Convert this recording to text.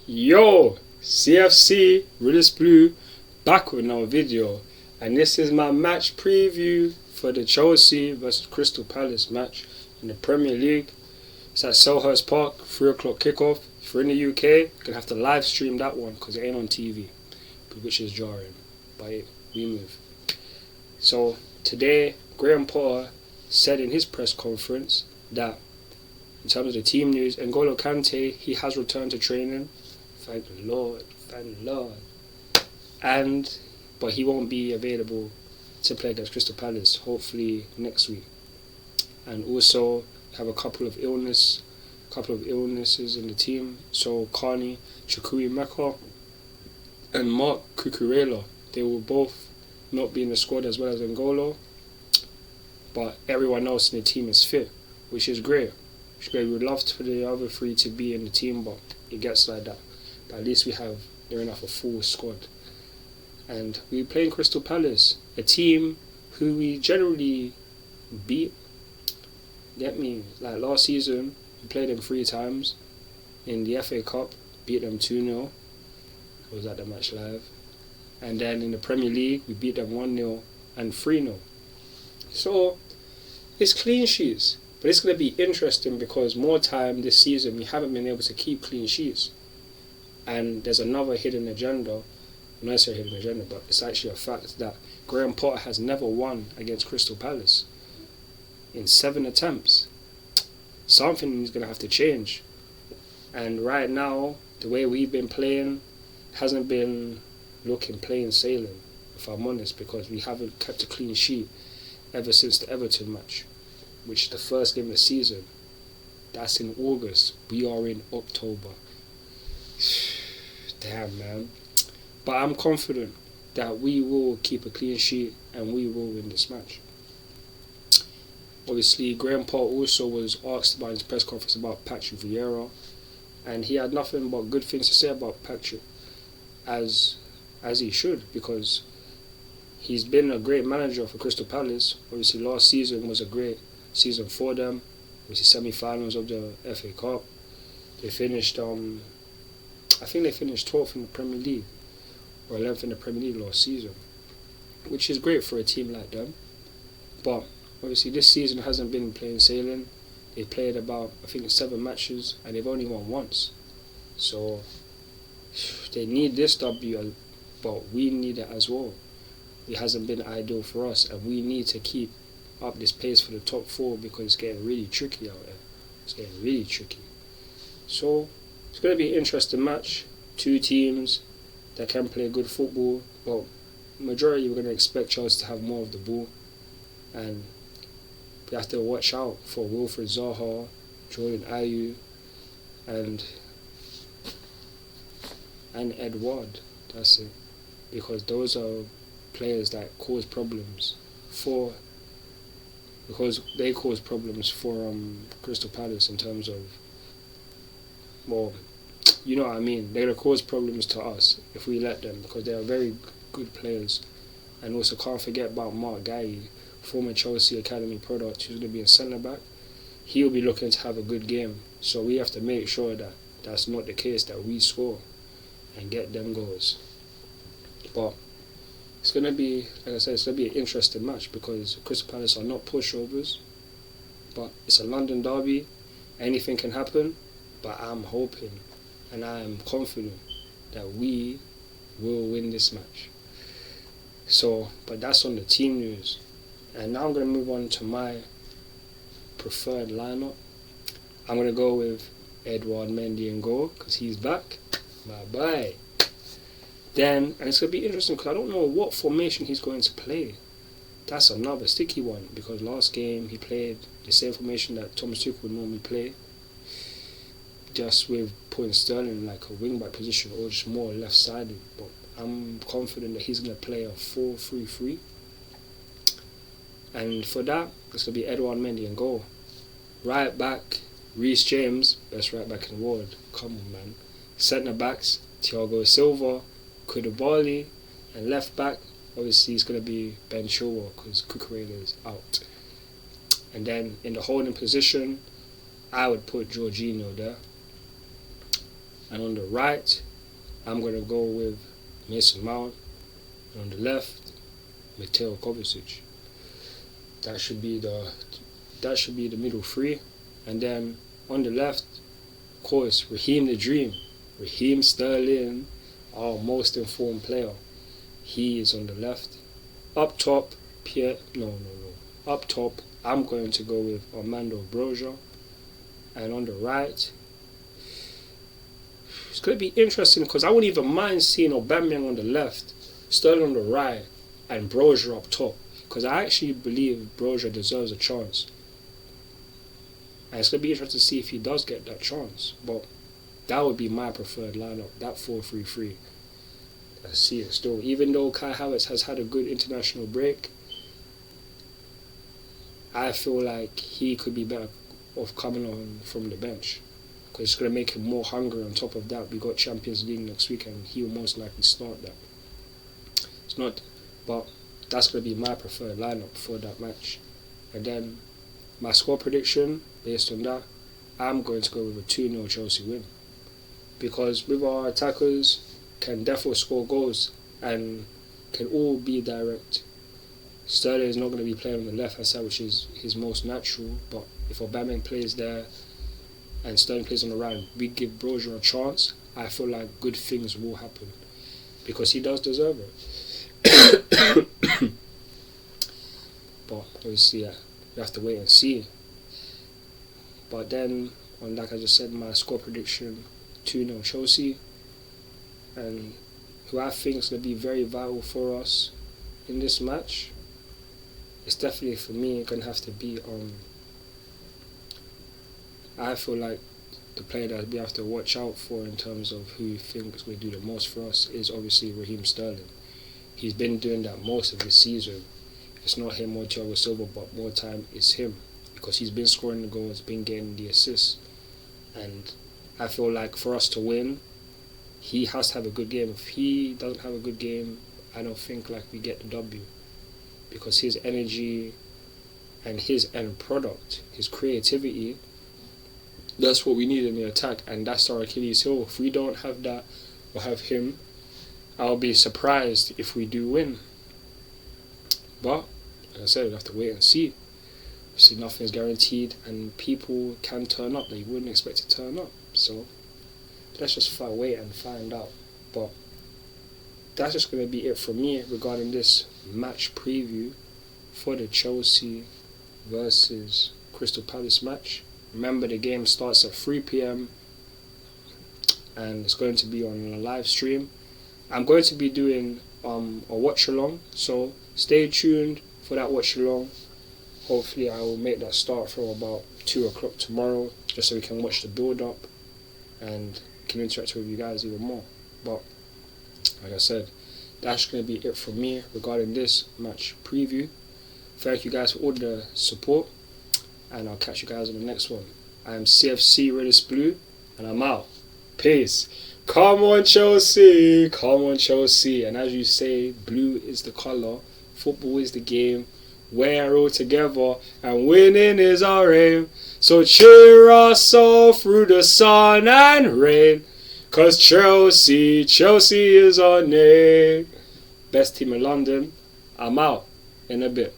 Yo, CFC Realist Blue back with another video, and this is my match preview for the Chelsea versus Crystal Palace match in the Premier League. It's at Selhurst Park, 3 o'clock kickoff. If you're in the UK, you're going to have to live stream that one because it ain't on TV, which is jarring, but we move. So today, Graham Potter said in his press conference that in terms of the team news, N'Golo Kante, he has returned to training. Thank the Lord. But he won't be available to play against Crystal Palace, hopefully next week. And also have a couple of illnesses in the team. So Carney Chukwuemeka and Mark Cucurella, they will both not be in the squad as well as N'Golo. But everyone else in the team is fit, which is great. We would love for the other three to be in the team, but it gets like that. But at least they're enough a full squad. And we playing Crystal Palace, a team who we generally beat. Get me? Like last season, we played them 3 times. In the FA Cup, beat them 2-0. I was at the match live. And then in the Premier League, we beat them 1-0 and 3-0. So, it's clean sheets. But it's going to be interesting because more time this season we haven't been able to keep clean sheets. And there's another hidden agenda. Not necessarily hidden agenda, but it's actually a fact that Graham Potter has never won against Crystal Palace in 7 attempts. Something is going to have to change. And right now, the way we've been playing hasn't been looking plain sailing, if I'm honest, because we haven't kept a clean sheet ever since the Everton match, which is the first game of the season. That's in August. We are in October. Damn, man. But I'm confident that we will keep a clean sheet and we will win this match. Obviously, Graham Potter also was asked about his press conference about Patrick Vieira, and he had nothing but good things to say about Patrick, as he should, because he's been a great manager for Crystal Palace. Obviously, last season was a great season for them. Obviously, semi-finals of the FA Cup. They finished, I think they finished 12th in the Premier League, or 11th in the Premier League last season, which is great for a team like them. But obviously, this season hasn't been plain sailing. They played about, I think, 7 matches, and they've only won once. So they need this W, but we need it as well. It hasn't been ideal for us, and we need to keep up this pace for the top 4 because it's getting really tricky out there. It's getting really tricky. So it's going to be an interesting match. 2 teams that can play good football, but majority we're going to expect Chelsea to have more of the ball, and we have to watch out for Wilfried Zaha, Jordan Ayew, and Edouard. That's it, because those are players that cause problems because they cause problems for Crystal Palace in terms of, well, you know what I mean. They're going to cause problems to us if we let them, because they are very good players. And also can't forget about Mark Guehi, former Chelsea Academy product, who's going to be a centre-back. He'll be looking to have a good game. So we have to make sure that that's not the case, that we score and get them goals. But it's going to be, like I said, it's going to be an interesting match because Crystal Palace are not pushovers. But it's a London derby. Anything can happen. But I'm hoping and I am confident that we will win this match. So, but that's on the team news. And now I'm going to move on to my preferred lineup. I'm going to go with Edouard Mendy in goal because he's back. Bye-bye. Then, and it's going to be interesting because I don't know what formation he's going to play. That's another sticky one because last game he played the same formation that Thomas Tuchel would normally play, just with putting Sterling in like a wing-back position or just more left-sided. But I'm confident that he's going to play a 4-3-3. And for that, it's going to be Edouard Mendy in goal. Right back, Reece James, best right back in the world. Come on, man. Centre backs, Thiago Silva, Koulibaly, and left back, obviously it's going to be Ben Chilwell because Cucurella is out. And then in the holding position, I would put Jorginho there. And on the right, I'm going to go with Mason Mount. And on the left, Mateo Kovacic. That should be the middle three. And then on the left, of course, Raheem the Dream. Raheem Sterling, our most informed player. He is on the left. Up top, Up top, I'm going to go with Armando Broja. And on the right, it's going to be interesting because I wouldn't even mind seeing Aubameyang on the left, Sterling on the right, and Broja up top. Because I actually believe Broja deserves a chance. And it's going to be interesting to see if he does get that chance. But that would be my preferred lineup, that 4-3-3. I see it still. Even though Kai Havertz has had a good international break, I feel like he could be better off coming on from the bench. Because it's going to make him more hungry. On top of that, we got Champions League next week and he will most likely start that. It's not, but that's going to be my preferred lineup for that match. And then my score prediction, based on that, I'm going to go with a 2-0 Chelsea win. Because with our attackers, can definitely score goals and can all be direct. Sterling is not going to be playing on the left hand side, which is his most natural, but if Aubameyang plays there and Sterling plays on the right, we give Broja a chance, I feel like good things will happen because he does deserve it. But obviously, we have to wait and see. But then, like I just said, my score prediction, 2-0 Chelsea. And who I think is going to be very vital for us in this match, it's definitely for me going to have to be I feel like the player that we have to watch out for in terms of who you think is going to do the most for us is obviously Raheem Sterling. He's been doing that most of this season. It's not him or Thiago Silva, but more time it's him because he's been scoring the goals, been getting the assists. And I feel like for us to win, he has to have a good game. If he doesn't have a good game, I don't think like we get the W. Because his energy and his end product, his creativity, that's what we need in the attack, and that's our Achilles heel. If we don't have that or have him, I'll be surprised if we do win. But, like I said, we have to wait and see. Obviously, nothing's guaranteed, and people can turn up that you wouldn't expect to turn up. So, let's just wait and find out. But that's just going to be it from me regarding this match preview for the Chelsea versus Crystal Palace match. Remember, the game starts at 3 p.m. and it's going to be on a live stream. I'm going to be doing a watch along, so stay tuned for that watch along. Hopefully I will make that start from about 2 o'clock tomorrow, just so we can watch the build up and can interact with you guys even more. But like I said, that's going to be it from me regarding this match preview. Thank you guys for all the support, and I'll catch you guys on the next one. I am CFC Redis Blue, and I'm out. Peace. Come on Chelsea, come on Chelsea. And as you say, blue is the colour, football is the game. We're all together and winning is our aim. So cheer us all through the sun and rain, 'cause Chelsea is our name. Best team in London. I'm out in a bit.